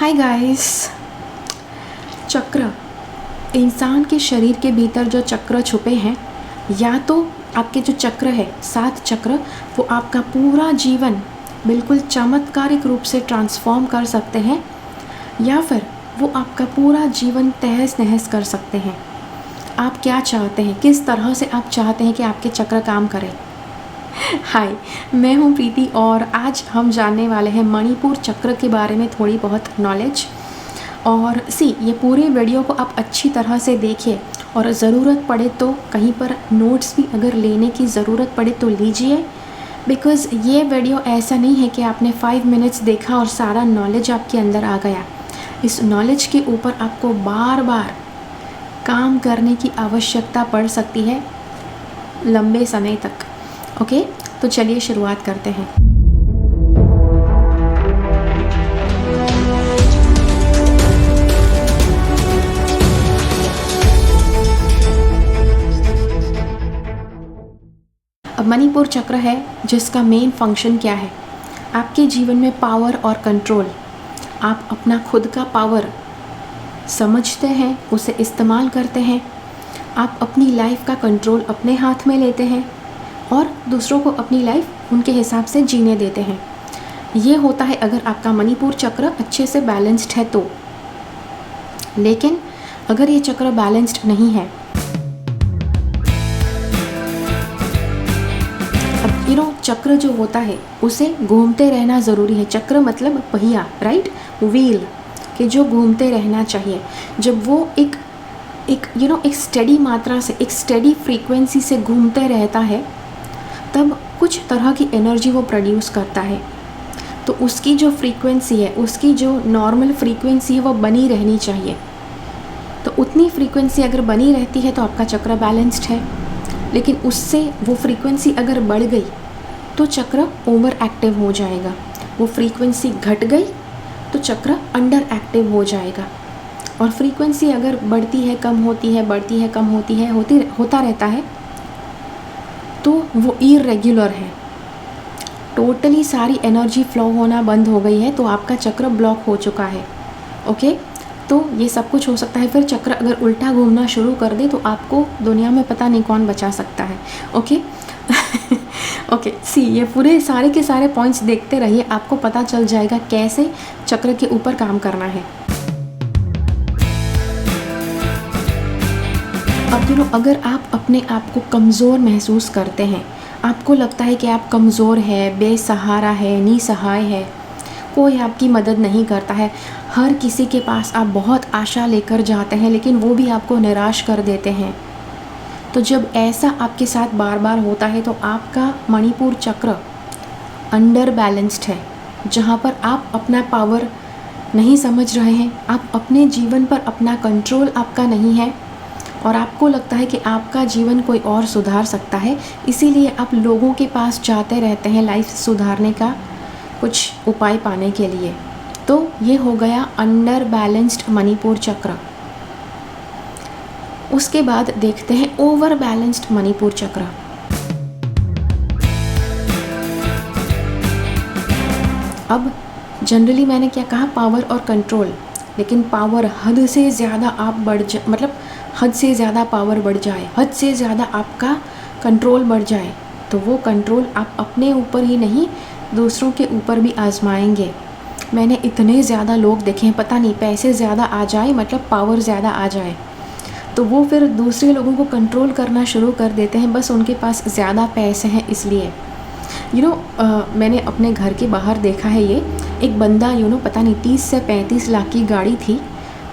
Hi guys. चक्र, इंसान के शरीर के भीतर जो चक्र छुपे हैं, या तो आपके जो चक्र है 7 चक्र, वो आपका पूरा जीवन बिल्कुल चमत्कारिक रूप से ट्रांसफॉर्म कर सकते हैं, या फिर वो आपका पूरा जीवन तहस नहस कर सकते हैं। आप क्या चाहते हैं, किस तरह से आप चाहते हैं कि आपके चक्र काम करें? हाय, मैं हूँ प्रीति और आज हम जानने वाले हैं मणिपुर चक्र के बारे में थोड़ी बहुत नॉलेज। और ये पूरे वीडियो को आप अच्छी तरह से देखिए और ज़रूरत पड़े तो कहीं पर नोट्स भी अगर लेने की ज़रूरत पड़े तो लीजिए, बिकॉज़ ये वीडियो ऐसा नहीं है कि आपने 5 मिनट्स देखा और सारा नॉलेज आपके अंदर आ गया। इस नॉलेज के ऊपर आपको बार बार काम करने की आवश्यकता पड़ सकती है लंबे समय तक। ओके, तो चलिए शुरुआत करते हैं। अब मणिपुर चक्र है जिसका मेन फंक्शन क्या है? आपके जीवन में पावर और कंट्रोल। आप अपना खुद का पावर समझते हैं, उसे इस्तेमाल करते हैं। आप अपनी लाइफ का कंट्रोल अपने हाथ में लेते हैं और दूसरों को अपनी लाइफ उनके हिसाब से जीने देते हैं। ये होता है अगर आपका मणिपुर चक्र अच्छे से बैलेंस्ड है तो। लेकिन अगर ये चक्र बैलेंस्ड नहीं है, अब चक्र जो होता है उसे घूमते रहना ज़रूरी है। चक्र मतलब पहिया, राइट, व्हील कि जो घूमते रहना चाहिए। जब वो एक स्टेडी मात्रा से, एक स्टेडी फ्रीक्वेंसी से घूमते रहता है, तब कुछ तरह की एनर्जी वो प्रोड्यूस करता है। तो उसकी जो फ्रीक्वेंसी है, उसकी जो नॉर्मल फ्रीक्वेंसी है, वो बनी रहनी चाहिए। तो उतनी फ्रीक्वेंसी अगर बनी रहती है तो आपका चक्र बैलेंस्ड है। लेकिन उससे वो फ्रीक्वेंसी अगर बढ़ गई तो चक्र ओवर एक्टिव हो जाएगा। वो फ्रीक्वेंसी घट गई तो चक्र अंडर एक्टिव हो जाएगा। और फ्रीक्वेंसी अगर बढ़ती है, कम होती है, बढ़ती है, कम होती है, होता रहता है, तो वो इरेग्युलर है। टोटली सारी एनर्जी फ्लो होना बंद हो गई है, तो आपका चक्र ब्लॉक हो चुका है। ओके, तो ये सब कुछ हो सकता है। फिर चक्र अगर उल्टा घूमना शुरू कर दे तो आपको दुनिया में पता नहीं कौन बचा सकता है। ओके ओके, ये पूरे सारे के सारे पॉइंट्स देखते रहिए, आपको पता चल जाएगा कैसे चक्र के ऊपर काम करना है। अब अगर आप अपने आप को कमज़ोर महसूस करते हैं, आपको लगता है कि आप कमज़ोर है, बेसहारा है, निसहाय है, कोई आपकी मदद नहीं करता है, हर किसी के पास आप बहुत आशा लेकर जाते हैं लेकिन वो भी आपको निराश कर देते हैं, तो जब ऐसा आपके साथ बार बार होता है तो आपका मणिपुर चक्र अंडर बैलेंस्ड है, जहाँ पर आप अपना पावर नहीं समझ रहे हैं, आप अपने जीवन पर अपना कंट्रोल आपका नहीं है और आपको लगता है कि आपका जीवन कोई और सुधार सकता है, इसीलिए आप लोगों के पास जाते रहते हैं लाइफ सुधारने का कुछ उपाय पाने के लिए। तो ये हो गया अंडर बैलेंस्ड मणिपुर चक्र। उसके बाद देखते हैं ओवर बैलेंस्ड मणिपुर चक्र। अब जनरली मैंने क्या कहा, पावर और कंट्रोल, लेकिन पावर हद से ज़्यादा आप हद से ज़्यादा पावर बढ़ जाए, हद से ज़्यादा आपका कंट्रोल बढ़ जाए, तो वो कंट्रोल आप अपने ऊपर ही नहीं दूसरों के ऊपर भी आजमाएंगे। मैंने इतने ज़्यादा लोग देखे हैं, पता नहीं, पैसे ज़्यादा आ जाए मतलब पावर ज़्यादा आ जाए, तो वो फिर दूसरे लोगों को कंट्रोल करना शुरू कर देते हैं, बस उनके पास ज़्यादा पैसे हैं इसलिए। मैंने अपने घर के बाहर देखा है, ये एक बंदा पता नहीं 30 से 35 लाख की गाड़ी थी,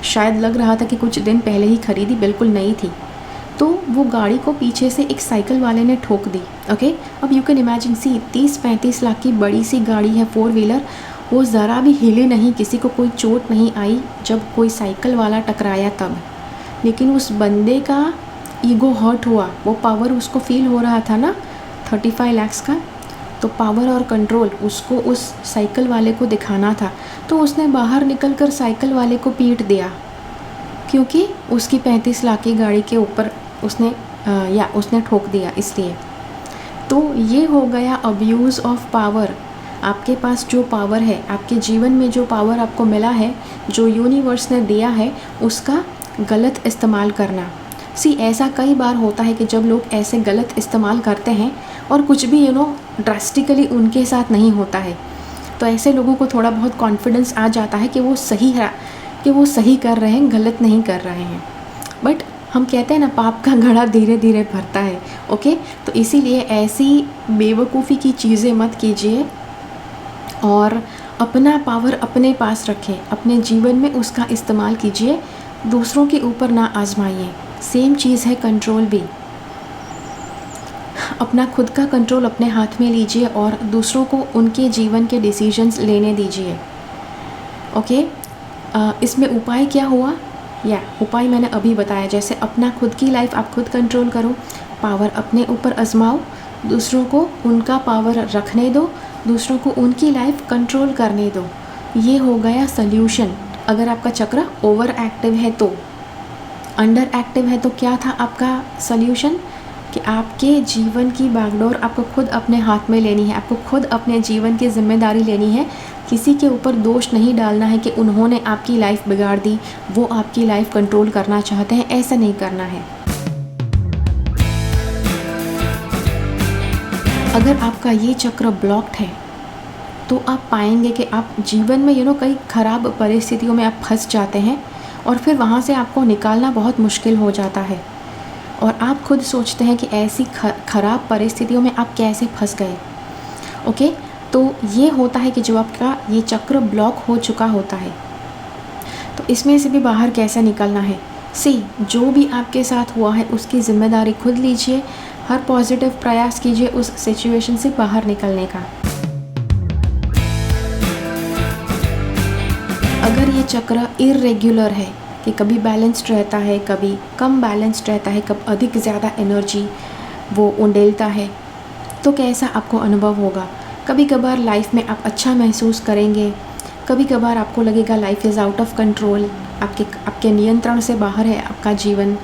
शायद लग रहा था कि कुछ दिन पहले ही खरीदी, बिल्कुल नई थी, तो वो गाड़ी को पीछे से एक साइकिल वाले ने ठोक दी। ओके, अब यू कैन इमेजिन, 30-35 लाख की बड़ी सी गाड़ी है, 4 व्हीलर, वो ज़रा भी हिले नहीं, किसी को कोई चोट नहीं आई जब कोई साइकिल वाला टकराया तब। लेकिन उस बंदे का ईगो हर्ट हुआ, वो पावर उसको फील हो रहा था ना 35 लाख का, तो पावर और कंट्रोल उसको उस साइकिल वाले को दिखाना था, तो उसने बाहर निकलकर साइकिल वाले को पीट दिया, क्योंकि उसकी 35 लाख की गाड़ी के ऊपर उसने ठोक दिया इसलिए। तो ये हो गया अब्यूज़ ऑफ पावर। आपके पास जो पावर है, आपके जीवन में जो पावर आपको मिला है, जो यूनिवर्स ने दिया है, उसका गलत इस्तेमाल करना। ऐसा कई बार होता है कि जब लोग ऐसे गलत इस्तेमाल करते हैं और कुछ भी ड्रास्टिकली उनके साथ नहीं होता है, तो ऐसे लोगों को थोड़ा बहुत कॉन्फिडेंस आ जाता है कि वो सही कर रहे हैं, गलत नहीं कर रहे हैं। बट हम कहते हैं ना, पाप का घड़ा धीरे धीरे भरता है। ओके, तो इसीलिए ऐसी बेवकूफ़ी की चीज़ें मत कीजिए और अपना पावर अपने पास रखें, अपने जीवन में उसका इस्तेमाल कीजिए, दूसरों के ऊपर ना आजमाइए। सेम चीज़ है कंट्रोल भी। अपना खुद का कंट्रोल अपने हाथ में लीजिए और दूसरों को उनके जीवन के डिसीजंस लेने दीजिए। ओके, इसमें उपाय क्या हुआ? उपाय मैंने अभी बताया, जैसे अपना खुद की लाइफ आप खुद कंट्रोल करो, पावर अपने ऊपर आजमाओ, दूसरों को उनका पावर रखने दो, दूसरों को उनकी लाइफ कंट्रोल करने दो। ये हो गया सल्यूशन। अगर आपका चक्र ओवर एक्टिव है तो, अंडर एक्टिव है तो क्या था आपका सल्यूशन? कि आपके जीवन की बागडोर आपको खुद अपने हाथ में लेनी है, आपको खुद अपने जीवन की जिम्मेदारी लेनी है। किसी के ऊपर दोष नहीं डालना है कि उन्होंने आपकी लाइफ बिगाड़ दी, वो आपकी लाइफ कंट्रोल करना चाहते हैं, ऐसा नहीं करना है। अगर आपका ये चक्र ब्लॉक्ड है तो आप पाएंगे कि आप जीवन में कई ख़राब परिस्थितियों में आप फंस जाते हैं और फिर वहाँ से आपको निकालना बहुत मुश्किल हो जाता है और आप खुद सोचते हैं कि ऐसी ख़राब परिस्थितियों में आप कैसे फंस गए। ओके, तो ये होता है कि जो आपका ये चक्र ब्लॉक हो चुका होता है, तो इसमें से भी बाहर कैसे निकलना है? जो भी आपके साथ हुआ है उसकी ज़िम्मेदारी खुद लीजिए, हर पॉजिटिव प्रयास कीजिए उस सिचुएशन से बाहर निकलने का। अगर ये चक्र इर्रेगुलर है कि कभी बैलेंस्ड रहता है, कभी कम बैलेंस्ड रहता है, कभी अधिक ज़्यादा एनर्जी वो उंडेलता है, तो कैसा आपको अनुभव होगा? कभी कभार लाइफ में आप अच्छा महसूस करेंगे, कभी कभार आपको लगेगा life is out of control, आपके नियंत्रण से बाहर है आपका जीवन।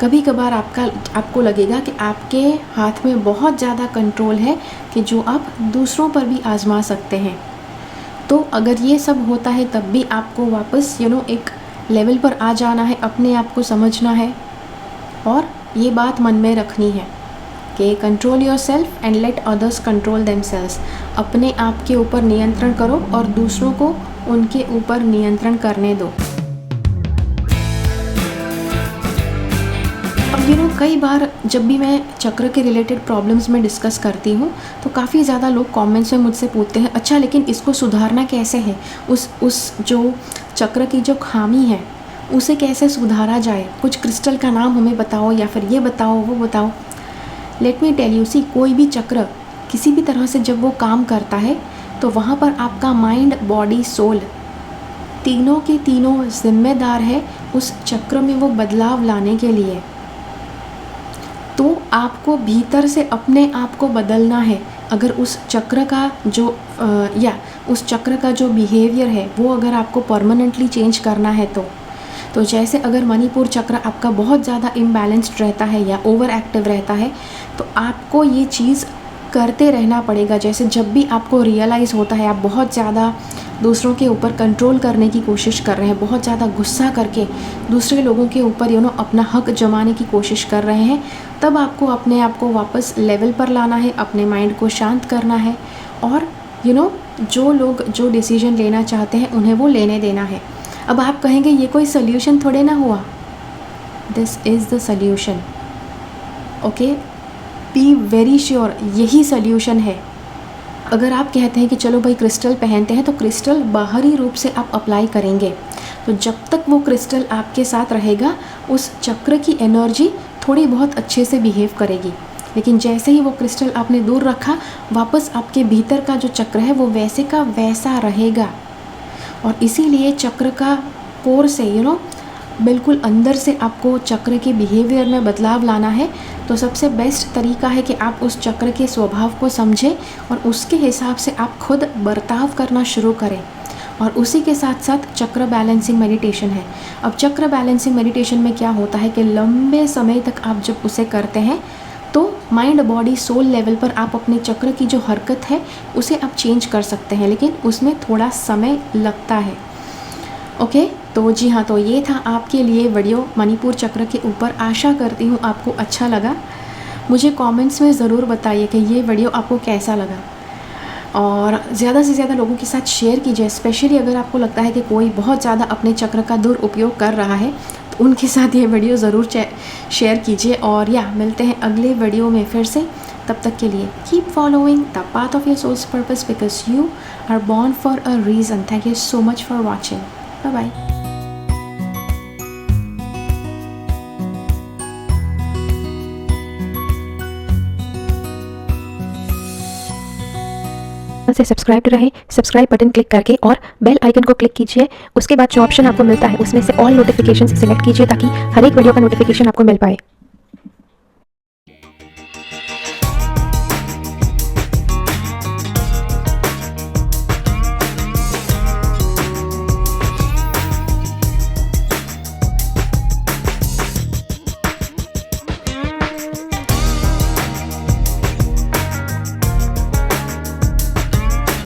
कभी कभार आपको लगेगा कि आपके हाथ में बहुत ज़्यादा कंट्रोल है कि जो आप दूसरों पर भी आजमा सकते हैं। तो अगर ये सब होता है तब भी आपको वापस एक लेवल पर आ जाना है, अपने आप को समझना है और ये बात मन में रखनी है कि control yourself and let others control themselves. अपने आप के ऊपर नियंत्रण करो और दूसरों को उनके ऊपर नियंत्रण करने दो। अब कई बार जब भी मैं चक्र के रिलेटेड प्रॉब्लम्स में डिस्कस करती हूँ तो काफ़ी ज़्यादा लोग कमेंट्स में मुझसे पूछते हैं, अच्छा लेकिन इसको सुधारना कैसे है? उस जो चक्र की जो खामी है उसे कैसे सुधारा जाए? कुछ क्रिस्टल का नाम हमें बताओ या फिर ये बताओ वो बताओ। लेट मी टेल यू, कोई भी चक्र किसी भी तरह से जब वो काम करता है तो वहाँ पर आपका माइंड, बॉडी, सोल तीनों के तीनों जिम्मेदार है उस चक्र में वो बदलाव लाने के लिए। तो आपको भीतर से अपने आप को बदलना है। अगर उस चक्र का जो बिहेवियर है वो अगर आपको परमानेंटली चेंज करना है तो जैसे अगर मणिपुर चक्र आपका बहुत ज़्यादा इम्बैलेंस्ड रहता है या ओवर एक्टिव रहता है तो आपको ये चीज़ करते रहना पड़ेगा। जैसे जब भी आपको रियलाइज़ होता है आप बहुत ज़्यादा दूसरों के ऊपर कंट्रोल करने की कोशिश कर रहे हैं, बहुत ज़्यादा गुस्सा करके दूसरे लोगों के ऊपर अपना हक जमाने की कोशिश कर रहे हैं, तब आपको अपने आप को वापस लेवल पर लाना है, अपने माइंड को शांत करना है और जो लोग जो डिसीजन लेना चाहते हैं उन्हें वो लेने देना है। अब आप कहेंगे ये कोई सल्यूशन थोड़े ना हुआ। This is the solution. Okay, be very sure, यही सल्यूशन है। अगर आप कहते हैं कि चलो भाई क्रिस्टल पहनते हैं तो क्रिस्टल बाहरी रूप से आप अप्लाई करेंगे, तो जब तक वो क्रिस्टल आपके साथ रहेगा उस चक्र की एनर्जी थोड़ी बहुत अच्छे से बिहेव करेगी। लेकिन जैसे ही वो क्रिस्टल आपने दूर रखा, वापस आपके भीतर का जो चक्र है वो वैसे का वैसा रहेगा। और इसीलिए चक्र का कोर से बिल्कुल अंदर से आपको चक्र के बिहेवियर में बदलाव लाना है। तो सबसे बेस्ट तरीका है कि आप उस चक्र के स्वभाव को समझें और उसके हिसाब से आप खुद बर्ताव करना शुरू करें। और उसी के साथ साथ चक्र बैलेंसिंग मेडिटेशन है। अब चक्र बैलेंसिंग मेडिटेशन में क्या होता है कि लंबे समय तक आप जब उसे करते हैं तो माइंड बॉडी सोल लेवल पर आप अपने चक्र की जो हरकत है उसे आप चेंज कर सकते हैं, लेकिन उसमें थोड़ा समय लगता है। ओके, तो जी हाँ, तो ये था आपके लिए वीडियो मणिपुर चक्र के ऊपर। आशा करती हूँ आपको अच्छा लगा। मुझे कमेंट्स में ज़रूर बताइए कि ये वीडियो आपको कैसा लगा, और ज़्यादा से ज़्यादा लोगों के साथ शेयर कीजिए। स्पेशली अगर आपको लगता है कि कोई बहुत ज़्यादा अपने चक्र का दुरुपयोग कर रहा है तो उनके साथ ये वीडियो ज़रूर शेयर कीजिए। और या मिलते हैं अगले वीडियो में फिर से। तब तक के लिए keep following the path of your soul's purpose because you are born for a reason. Thank you so much for watching. Bye bye. से सब्सक्राइब रहे, सब्सक्राइब बटन क्लिक करके और बेल आइकन को क्लिक कीजिए। उसके बाद जो ऑप्शन आपको मिलता है उसमें से ऑल नोटिफिकेशन सिलेक्ट कीजिए ताकि हर एक वीडियो का नोटिफिकेशन आपको मिल पाए।